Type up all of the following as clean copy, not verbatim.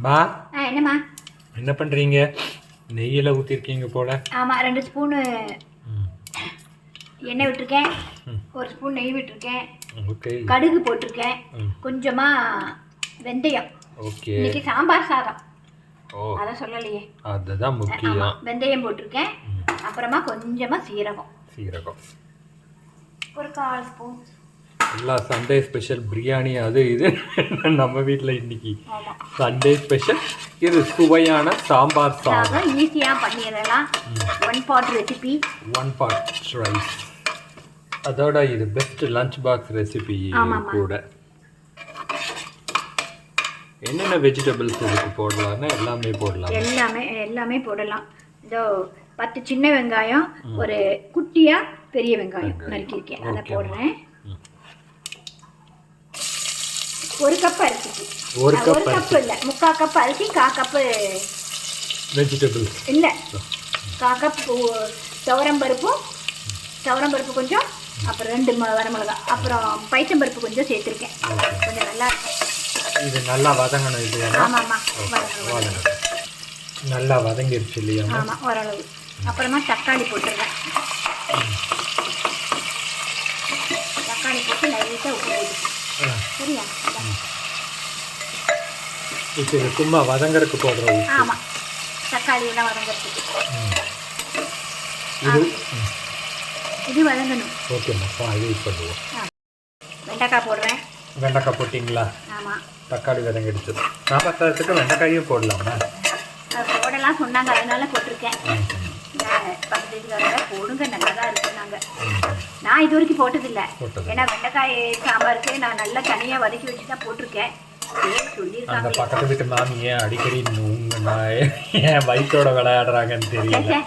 மா என்னம்மா என்ன பண்ணுறீங்க? நெய்யில் ஊற்றிருக்கீங்க போல. ஆமாம் 2 ஸ்பூனு எண்ணெய் விட்டுருக்கேன், 1 ஸ்பூன் நெய் விட்டுருக்கேன், ஓகே, கடுகு போட்டிருக்கேன், கொஞ்சமாக வெந்தயம். ஓகே, இன்னைக்கு சாம்பார் சாதம். ஓ அதை சொல்லலையே, அதுதான் முக்கியம். வெந்தயம் போட்டிருக்கேன், அப்புறமா கொஞ்சமாக சீரகம் ஒரு 1/4 ஸ்பூன். எல்லாம் சண்டே ஸ்பெஷல் பிரியாணி அது இது நம்ம வீட்டில் இன்னைக்கு சண்டே ஸ்பெஷல். இது சுவையான சாம்பார் சாதம். ஈஸியாக பண்ணிடலாம். 1 பாட் ரெசிபி, 1 பாட் ரைஸ். அதோட இது பெஸ்ட் லஞ்ச் பாக்ஸ் ரெசிபி கூட. என்னென்ன வெஜிடபிள்ஸ் இதுக்கு போடலாம்னா எல்லாமே போடலாம். எல்லாமே போடலாம். இதோ 10 சின்ன வெங்காயம், ஒரு குட்டியா பெரிய வெங்காயம் நறுக்கியிருக்கேன், அதை போடுறேன். 1 கப் அரிசிக்கு 1 கப் இல்லை, 3/4 கப் அரிசி, 1/4 கப்பு வெஜிடபிள்ஸ் இல்லை, 1/4 கப் துவரம்பருப்பு கொஞ்சம், அப்புறம் 2 வரமிளகா, அப்புறம் பைத்தம்பருப்பு கொஞ்சம் சேர்த்துருக்கேன். கொஞ்சம் நல்லா இது நல்லா வதங்கணும். இது ஆமாம்மா வதங்கணும். நல்லா வதங்கிடுச்சு இல்லையா? ஆமாம், ஓரளவு. அப்புறமா தக்காளி போட்டுடுறேன். தக்காளி போட்டு லைட்டாக உப்பு போட்டு, சரியா? இப்போ இது சும்மா வதங்கறதுக்கு போடுறோம். ஆமாம், தக்காளி எல்லாம் வதங்கிறதுக்கு இது வதங்கணும். ஓகேம்மா, வெயிட் பண்ணுவோம். வெண்டைக்காய் போடுறேன். வெண்டைக்காய் போட்டிங்களா? ஆமாம். தக்காளி வதங்கிடுச்சு. சாம்பார் சாதத்துக்கு வெண்டைக்காயும் போடலாமா? போடலாம் சொன்னாங்க, அதனால போட்டிருக்கேன். பக்கத்து வீட்டுக்காரங்க போடுங்க, நல்லா தான் இருக்குன்னாங்க. நான் இது வரைக்கும் போட்டதில்லை. ஏன்னா வெண்டைக்காய் சாம்பாருக்கு நான் நல்லா தனியாக வதக்கி வச்சு தான் போட்டிருக்கேன். அந்த பக்கத்து வீட்டு மாமி ஏன் அடிக்கடி ஏன் வயிற்றோட விளையாடுறாங்கன்னு தெரியல.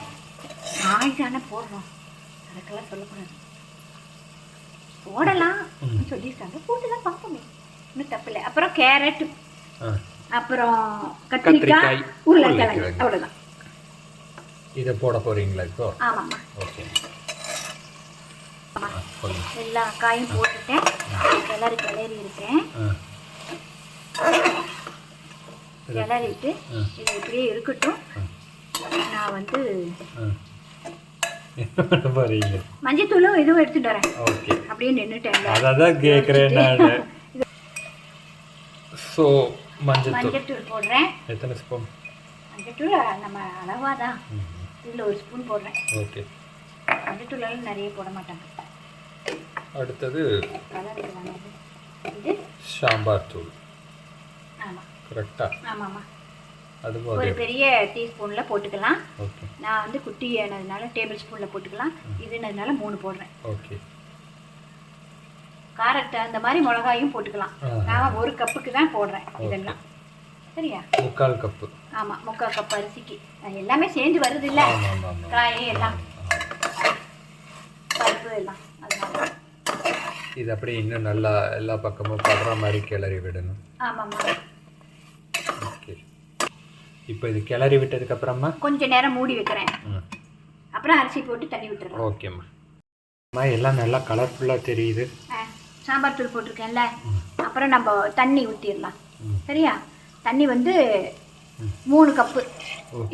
நாய் தானே போடுறோம், அதுக்கெல்லாம் சொல்லக்கூடாது. போடலாம் சொல்லியிருக்காங்க, போட்டுலாம் பார்ப்போமே, இன்னும் தப்பில்லை. அப்புறம் கேரட், அப்புறம் கத்திரிக்காய், உருளைக்கிழங்கு, அவ்வளோதான். இதை போட போறீங்களா இப்போ? ஆமாம்மா. ஓகே, எல்லா காயும் போட்டுட்டேன், கிளறி இருக்கேன். கிளறிட்டு இது இப்படியே இருக்கட்டும். நான் வந்து மஞ்சத்தூளும் இதுவும் எடுத்துட்டு வரேன். ஓகே, அப்படியே நின்றுட்டேன். அதான் கேட்குறேன் நான். ஸோ மஞ்சத்தூள் போடுறேன். எத்தனை ஸ்பூன்? மஞ்சத்தூள் நம்ம அளவாக தான், இதில் 1 ஸ்பூன் போடுறேன். ஓகே, மஞ்சத்தூளெல்லாம் நிறைய போட மாட்டாங்க. அடுத்தது இது சாம்பார் தூள். ஆமாம், கரெக்டாக? ஆமாம்மா. அது ஒரு பெரிய டீஸ்பூனில் போட்டுக்கலாம். ஓகே, நான் வந்து குட்டி ஆனதுனால டேபிள் ஸ்பூனில் போட்டுக்கலாம். இதுனதுனால 3 போடுறேன். ஓகே, காரத்தை அந்த மாதிரி மிளகாயும் போட்டுக்கலாம். நான் 1 கப்புக்கு தான் போடுறேன் இதெல்லாம், சரியா? 3/4 கப்பு. ஆமாம், 3/4 கப் அரிசிக்கு எல்லாமே சேர்ந்து வருது இல்லை, காய் எல்லாம், பருப்பு எல்லாம். அதனால இது அப்படியே இன்னும் நல்லா எல்லா பக்கமும் படுற மாதிரி கிளறி விடணும். ஆமாம்மா. ஓகே, இப்போ இது கிளறி விட்டதுக்கு அப்புறமா கொஞ்ச நேரம் மூடி வைக்கிறேன். அப்புறம் அரிசி போட்டு தண்ணி விட்டுறேன். ஓகேம்மா, எல்லாம் நல்லா கலர்ஃபுல்லாக தெரியுது. சாம்பார் தூள் போட்டிருக்கேன்ல, அப்புறம் நம்ம தண்ணி ஊற்றிடலாம், சரியா? தண்ணி வந்து 3 கப்பு.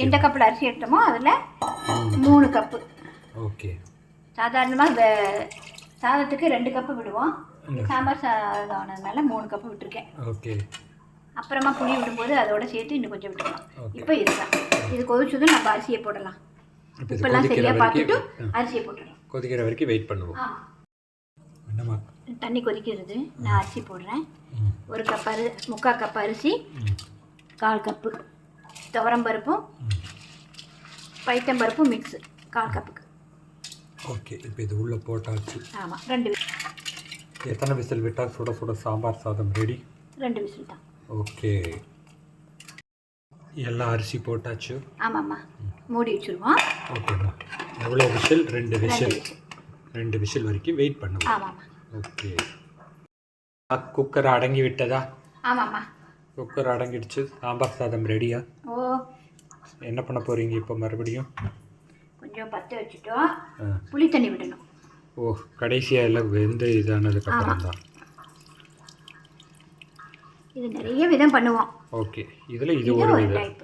எந்த கப்பில் அரிசி எடுத்தோமோ அதில் 3 கப்பு. ஓகே, சாதாரணமாக சாதத்துக்கு 2 கப்பு விடுவோம். சாம்பார் சாதம் ஆனதுனால 3 கப்பு விட்டுருக்கேன். ஓகே, அப்புறமா புளி விடும்போது அதோட சேர்த்து இன்னும் கொஞ்சம் விட்டுக்கலாம். இப்போ இதுதான், இது கொதிச்சதும் நம்ம அரிசியை போடலாம். இப்பெல்லாம் சரியாக பார்த்துட்டு அரிசியை போட்டுடலாம். கொதிக்கிற வரைக்கும் வெயிட் பண்ணுவோம். என்னம்மா? தண்ணி கொதிக்கிறது, நான் அரிசி போடுறேன். 1 கப் 3/4 கப் அரிசி, 1/4 கப்பு துவரம்பருப்பும் பைத்தம்பருப்பும் மிக்ஸு 1/4 கப்புக்கு. ஓகே, இப்போ இது உள்ளே போட்டாச்சு. ஆமாம், 2 எத்தனை விசில் விட்டால் சுட சுட சாம்பார் சாதம் ரெடி? 2 விசில் தான். ஓகே, எல்லாம் அரிசி போட்டாச்சு. ஆமாம்மா, மூடி வச்சுருவோம். ஓகேம்மா, எவ்வளோ விசில்? 2 விசில். 2 விசில் வரைக்கும் வெயிட் பண்ணுவோம். ஆமாம்மா. ஓகே, குக்கர் அடங்கி விட்டதா? ஆமாம்மா, குக்கர் அடங்கிடுச்சு. சாம்பார் சாதம் ரெடியா? ஓ, என்ன பண்ண போகிறீங்க இப்போ? மறுபடியும் கொஞ்சம் பற்ற வச்சுட்டோம், புளி தண்ணி விடணும். ஓ, கடைசியாக எல்லாம் வெந்து இதானதுக்கப்புறம் தான். இது நிறைய விதம் பண்ணுவோம். ஓகே. இதில் இது இது ஒரு ஒரு இது டைப்.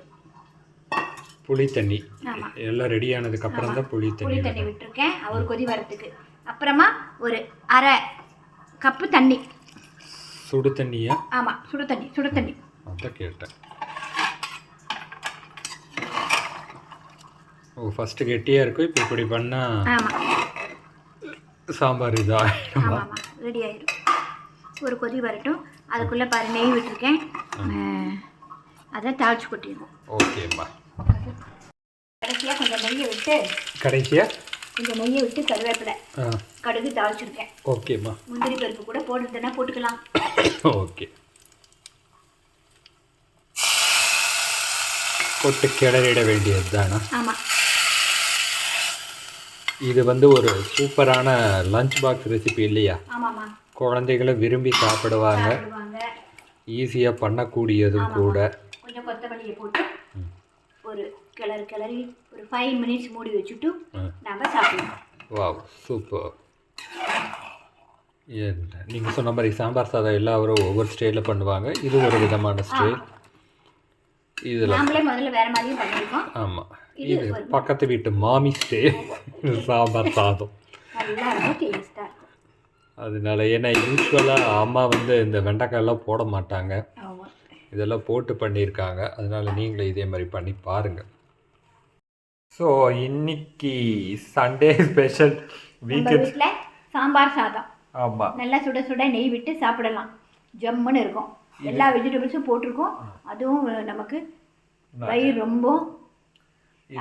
புளி தண்ணி ஆமா. எல்லாம் ரெடி ஆனதுக்கு அப்புறம் தான் புளி புளி தண்ணி. தண்ணி விட்டுருக்கேன் அவர் கொதி வரதுக்கு. அப்புறமா ஒரு அரை கப்பு தண்ணி. சுடு தண்ணியா? ஆமாம், சுடு தண்ணி, சுடு தண்ணி. அதான் கேட்டேன். ஓ, ஃபஸ்ட்டு கெட்டியாக இருக்கும், இப்போ இப்படி பண்ணால் ஆமாம் சாம்பார் இதாக ஆமாம் ஆமாம் ரெடி ஆயிடும். ஒரு கொதி வரட்டும். அதுக்குள்ளே பாரு நெய் விட்டுருக்கேன். அதை தாளிச்சு கொட்டிடுவோம். ஓகேம்மா. கடைசியாக கொஞ்சம் நெய்யை விட்டு கொஞ்சம் நெய்யை விட்டு கருவேப்பிலை கடுகு தாளிச்சிருக்கேன். ஓகேம்மா. முந்திரி பருப்பு கூட போட்டுட்டேன்னா போட்டுக்கலாம். ஓகே. போட்டு கிளறிட வேண்டியது தானே? ஆமாம். இது ஒரு சூப்பரான லஞ்ச் பாக்ஸ் ரெசிபி இல்லையா? ஆமாம்மா. குழந்தைகளை விரும்பி சாப்பிடுவாங்க, ஈஸியாக பண்ணக்கூடியதும் கூட. கொஞ்சம் கொத்தமல்லியை போட்டு ஒரு கிளறி ஒரு 5 மினிட்ஸ் மூடி வச்சுட்டு நம்ம சாப்பிடலாம். Wow, super. நீங்கள் சொன்ன மாதிரி சாம்பார் சாதம் எல்லாரும் ஒவ்வொரு ஸ்டைலில் பண்ணுவாங்க. இது ஒரு விதமான ஸ்டைல். இதில் நாமளே முதல்ல வேறு மாதிரியும் பண்ணியிருக்கோம். ஆமாம், இது பக்கத்து வீட்டு மாமி ஸ்டைல் சாம்பார் சாதம். நல்லா இருக்கும், டேஸ்ட்டாக இருக்கும். அதனால ஏன்னா யூஸ்வலாக அம்மா இந்த வெண்டைக்காயெல்லாம் போட மாட்டாங்க, ஆமாம். இதெல்லாம் போட்டு பண்ணியிருக்காங்க. அதனால் நீங்களே இதே மாதிரி பண்ணி பாருங்கள். ஸோ இன்னைக்கு சண்டே ஸ்பெஷல் வீக்கெண்ட் சாம்பார் சாதம். ஆமாம், நல்லா சுட சுட நெய் விட்டு சாப்பிடலாம். ஜம்முன்னு இருக்கும். எல்லா வெஜிடபிள்ஸும் போட்டிருக்கோம். அதுவும் நமக்கு வயிறு ரொம்ப.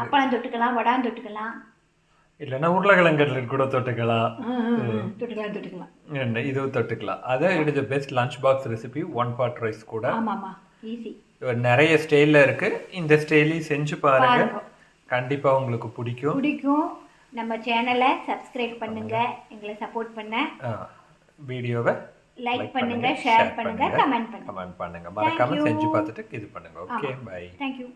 அப்பளம் தொட்டுக்கலாம், வடாம் தொட்டுக்கலாம், இல்லைன்னா உருளைக்கிழங்கு கூட தொட்டுக்கலாம். தொட்டுக்கலாம். இதுவும் தொட்டுக்கலாம். அதை it is best lunch box recipe. 1 pot rice கூட. ஆமாம்மா, ஈஸி. நிறைய ஸ்டைலில் இருக்குது. இந்த ஸ்டைலையும் செஞ்சு பாருங்கள், கண்டிப்பாக உங்களுக்கு பிடிக்கும். நம்ம சேனலை சப்ஸ்கிரைப் பண்ணுங்க, எங்களை சப்போர்ட் பண்ண. வீடியோவை லைக் பண்ணுங்க, ஷேர் பண்ணுங்க, கமெண்ட் பண்ணுங்க. மறக்காம செஞ்சு பார்த்துட்டு இது பண்ணுங்க. Okay, bye. தேங்க்யூ.